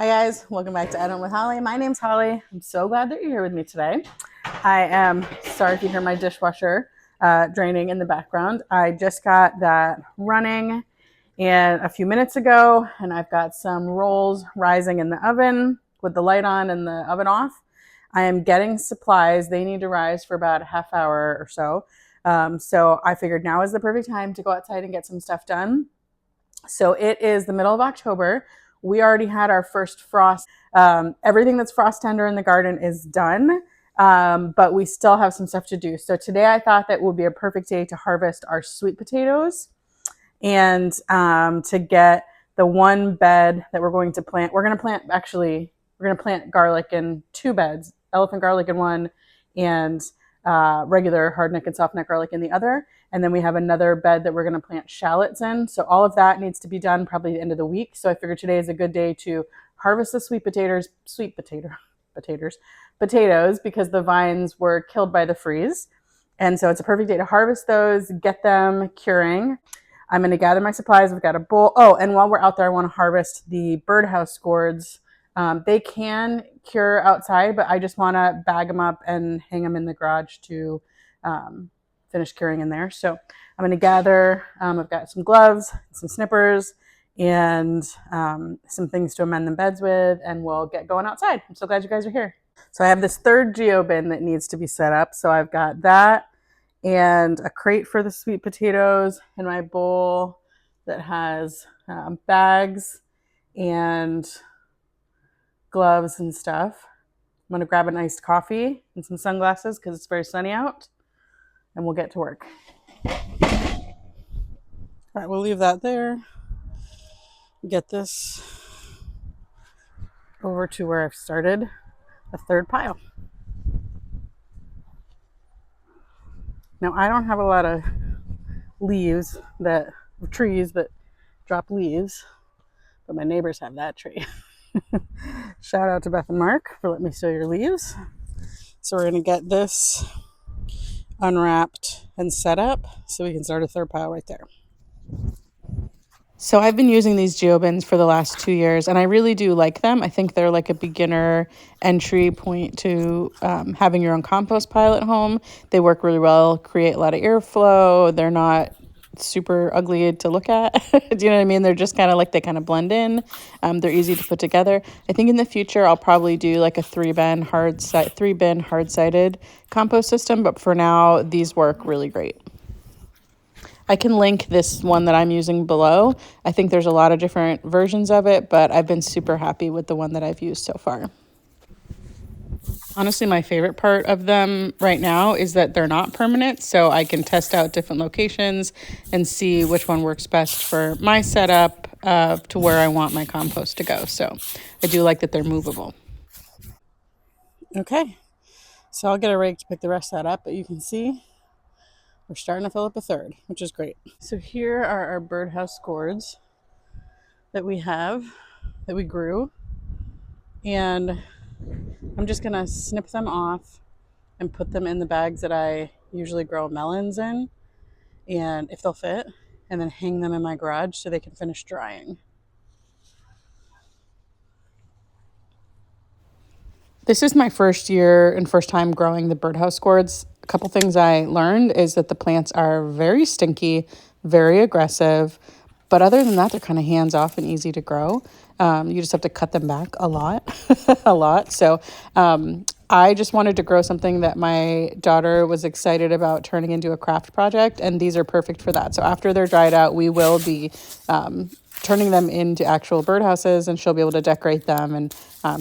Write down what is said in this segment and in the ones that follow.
Hi guys, welcome back to Edit with Holly. My name's Holly. I'm so glad that you're here with me today. I am sorry if you hear my dishwasher draining in the background. I just got that running and a few minutes ago, and I've got some rolls rising in the oven with the light on and the oven off. I am getting supplies. They need to rise for about a half hour or so. So I figured now is the perfect time to go outside and get some stuff done. So it is the middle of October. We already had our first frost. Everything that's frost tender in the garden is done, but we still have some stuff to do. So today I thought that would be a perfect day to harvest our sweet potatoes and to get the one bed that we're going to plant. We're going to plant garlic in two beds, elephant garlic in one and regular hardneck and softneck garlic in the other. And then we have another bed that we're going to plant shallots in. So all of that needs to be done probably the end of the week. So I figured today is a good day to harvest the potatoes because the vines were killed by the freeze. And so it's a perfect day to harvest those, get them curing. I'm going to gather my supplies. We've got a bowl. Oh, and while we're out there, I want to harvest the Birdhouse Gourds. They can cure outside, but I just want to bag them up and hang them in the garage to finish curing in there. So I'm going to gather, I've got some gloves, some snippers, and some things to amend the beds with, and we'll get going outside. I'm so glad you guys are here. So I have this third Geo bin that needs to be set up. So I've got that and a crate for the sweet potatoes in my bowl that has bags and gloves and stuff. I'm going to grab an iced coffee and some sunglasses because it's very sunny out, and we'll get to work. All right, we'll leave that there. Get this over to where I've started a third pile. Now, I don't have a lot of trees that drop leaves, but my neighbors have that tree. Shout out to Beth and Mark for letting me steal your leaves. So we're going to get this unwrapped and set up so we can start a third pile right there. So I've been using these Geo Bins for the last 2 years, and I really do like them. I think they're like a beginner entry point to having your own compost pile at home. They work really well, create a lot of airflow. They're not super ugly to look at. Do you know what I mean? They're just kind of like, they kind of blend in. They're easy to put together. I think in the future I'll probably do like a three bin hard-sided compost system, but for now these work really great. I can link this one that I'm using below. I think there's a lot of different versions of it, but I've been super happy with the one that I've used so far. Honestly, my favorite part of them right now is that they're not permanent, so I can test out different locations and see which one works best for my setup to where I want my compost to go. So I do like that they're movable. Okay, so I'll get a rake to pick the rest of that up, but you can see we're starting to fill up a third, which is great. So here are our Birdhouse Gourds that we grew, and I'm just gonna snip them off and put them in the bags that I usually grow melons in, and if they'll fit, and then hang them in my garage so they can finish drying. This is my first year and first time growing the Birdhouse Gourds. A couple things I learned is that the plants are very stinky, very aggressive, but other than that, they're kind of hands-off and easy to grow. You just have to cut them back a lot, a lot. So I just wanted to grow something that my daughter was excited about turning into a craft project, and these are perfect for that. So after they're dried out, we will be turning them into actual birdhouses, and she'll be able to decorate them. And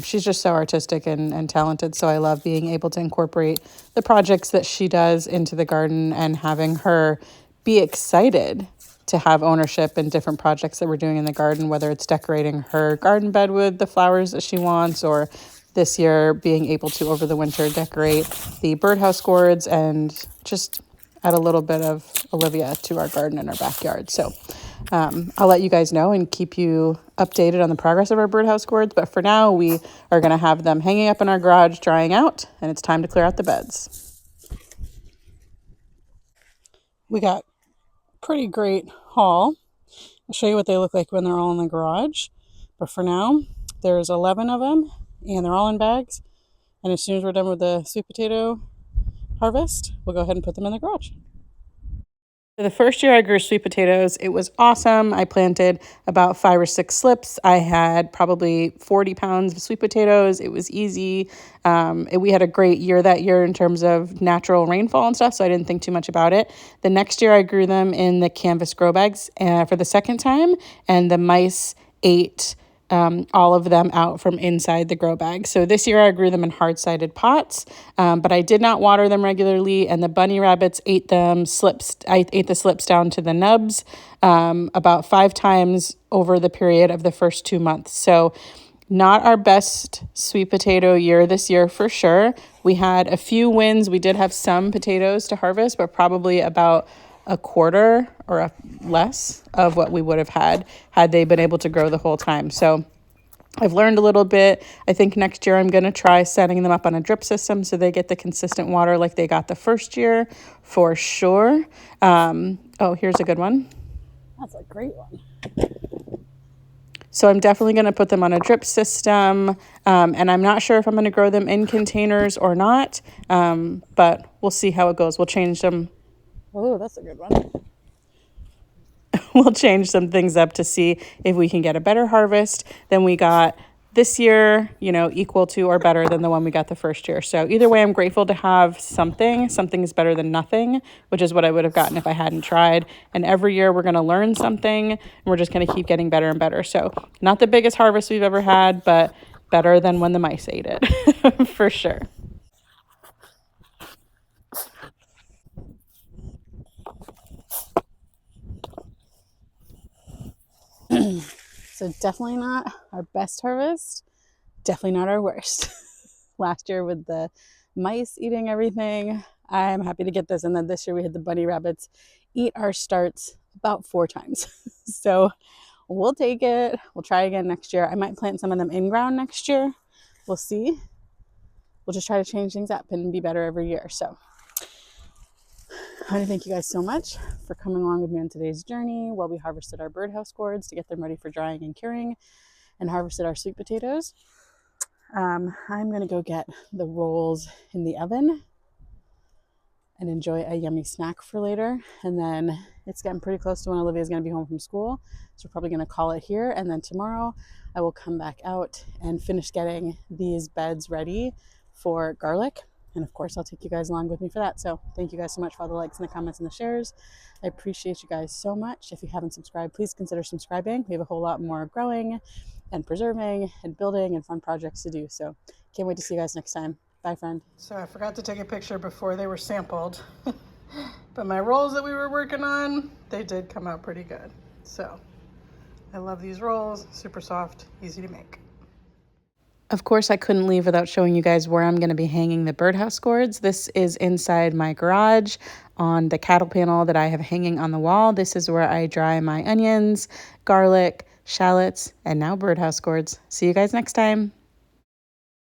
she's just so artistic and talented. So I love being able to incorporate the projects that she does into the garden and having her be excited to have ownership in different projects that we're doing in the garden, whether it's decorating her garden bed with the flowers that she wants, or this year being able to, over the winter, decorate the Birdhouse Gourds and just add a little bit of Olivia to our garden in our backyard. So I'll let you guys know and keep you updated on the progress of our Birdhouse Gourds. But for now, we are going to have them hanging up in our garage, drying out, and it's time to clear out the beds. We got pretty great haul. I'll show you what they look like when they're all in the garage. But for now, There's 11 of them, and they're all in bags. And as soon as we're done with the sweet potato harvest, we'll go ahead and put them in the garage. So the first year I grew sweet potatoes, it was awesome. I planted about 5 or 6 slips. I had probably 40 pounds of sweet potatoes. It was easy. We had a great year that year in terms of natural rainfall and stuff, so I didn't think too much about it. The next year I grew them in the canvas grow bags for the second time, and the mice ate all of them out from inside the grow bag. So this year I grew them in hard-sided pots, but I did not water them regularly, and the bunny rabbits ate them slips. I ate the slips down to the nubs about 5 times over the period of the first 2 months. So not our best sweet potato year this year for sure. We had a few wins. We did have some potatoes to harvest, but probably about a quarter or less of what we would have had they been able to grow the whole time. So I've learned a little bit. I think next year I'm going to try setting them up on a drip system so they get the consistent water like they got the first year for sure. Oh, here's a good one. That's a great one. So I'm definitely going to put them on a drip system, and I'm not sure if I'm going to grow them in containers or not, but we'll see how it goes. We'll change them. Oh, that's a good one. We'll change some things up to see if we can get a better harvest than we got this year, equal to or better than the one we got the first year. So either way, I'm grateful to have something. Something is better than nothing, which is what I would have gotten if I hadn't tried. And every year we're going to learn something, and we're just going to keep getting better and better. So not the biggest harvest we've ever had, but better than when the mice ate it, for sure. So definitely not our best harvest. Definitely not our worst. Last year with the mice eating everything, I'm happy to get this. And then this year we had the bunny rabbits eat our starts about 4 times. So we'll take it. We'll try again next year. I might plant some of them in ground next year. We'll see. We'll just try to change things up and be better every year. So I want to thank you guys so much for coming along with me on today's journey while we harvested our birdhouse gourds to get them ready for drying and curing, and harvested our sweet potatoes. I'm going to go get the rolls in the oven and enjoy a yummy snack for later. And then it's getting pretty close to when Olivia's going to be home from school. So we're probably going to call it here. And then tomorrow I will come back out and finish getting these beds ready for garlic. And of course, I'll take you guys along with me for that. So thank you guys so much for all the likes and the comments and the shares. I appreciate you guys so much. If you haven't subscribed, please consider subscribing. We have a whole lot more growing and preserving and building and fun projects to do. So can't wait to see you guys next time. Bye, friend. So I forgot to take a picture before they were sampled, but my rolls that we were working on, they did come out pretty good. So I love these rolls, super soft, easy to make. Of course, I couldn't leave without showing you guys where I'm going to be hanging the birdhouse gourds. This is inside my garage on the cattle panel that I have hanging on the wall. This is where I dry my onions, garlic, shallots, and now birdhouse gourds. See you guys next time.